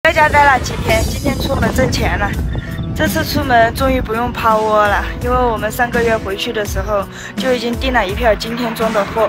在家待了几天，今天出门挣钱了。这次出门终于不用趴窝了，因为我们上个月回去的时候就已经订了一票今天装的货，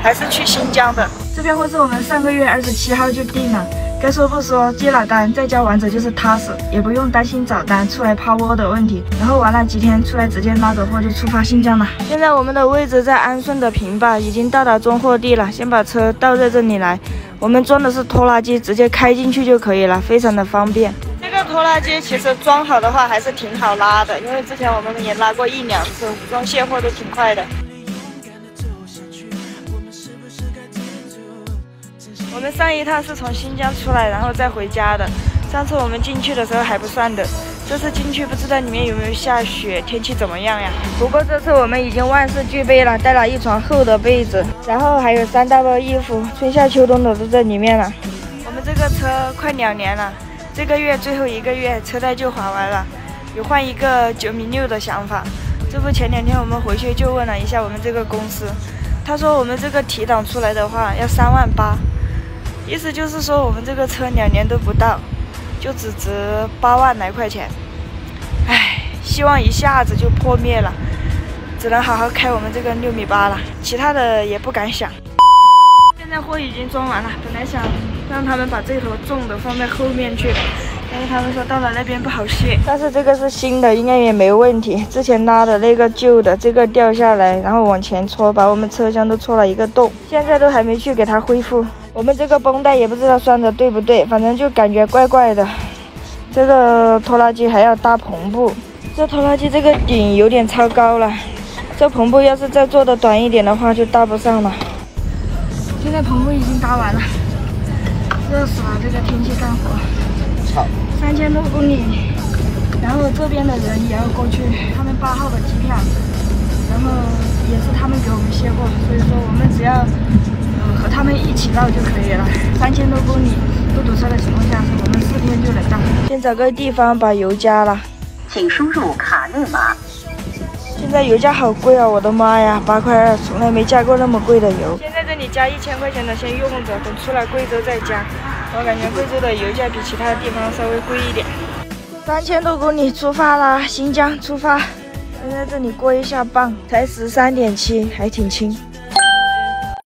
还是去新疆的。这票货是我们上个月27号就订了。该说不说，接了单在家玩着就是踏实，也不用担心找单出来趴窝的问题。然后玩了几天，出来直接拉着货就出发新疆了。现在我们的位置在安顺的平坝，已经到达装货地了。先把车倒在这里来，我们装的是拖拉机，直接开进去就可以了，非常的方便。这个拖拉机其实装好的话还是挺好拉的，因为之前我们也拉过1、2次，装卸货都挺快的。我们上一趟是从新疆出来，然后再回家的。上次我们进去的时候还不算的，这次进去不知道里面有没有下雪，天气怎么样呀？不过这次我们已经万事俱备了，带了一床厚的被子，然后还有3大包衣服，春夏秋冬的都在里面了。我们这个车快2年了，这个月最后1个月车贷就还完了，有换一个906的想法。这不前2天我们回去就问了一下我们这个公司，他说我们这个提档出来的话要3万8。意思就是说，我们这个车2年都不到，就只值8万来块钱。唉，希望一下子就破灭了，只能好好开我们这个6.8米了，其他的也不敢想。现在货已经装完了，本来想让他们把这头重的放在后面去，但是他们说到了那边不好卸。但是这个是新的，应该也没问题。之前拉的那个旧的，这个掉下来，然后往前戳，把我们车厢都戳了一个洞，现在都还没去给它恢复。我们这个绷带也不知道拴的对不对，反正就感觉怪怪的。这个拖拉机还要搭篷布，这拖拉机这个顶有点超高了，这篷布要是再做的短一点的话就搭不上了。现在篷布已经搭完了，热死了，这个天气干活。好，3000多公里，然后这边的人也要过去，他们8号的机票，然后也是他们给我们卸货，所以说我们只要和他们一起到就可以了。3000多公里不堵车的情况下，我们4天就能到。先找个地方把油加了，请输入卡内码。现在油价好贵啊，我的妈呀，8.2块，从来没加过那么贵的油。现在这里加1000块钱的先用着，等出了贵州再加。我感觉贵州的油价比其他的地方稍微贵一点。3000多公里出发啦，新疆出发。先在这里过一下磅，才13.7，还挺轻。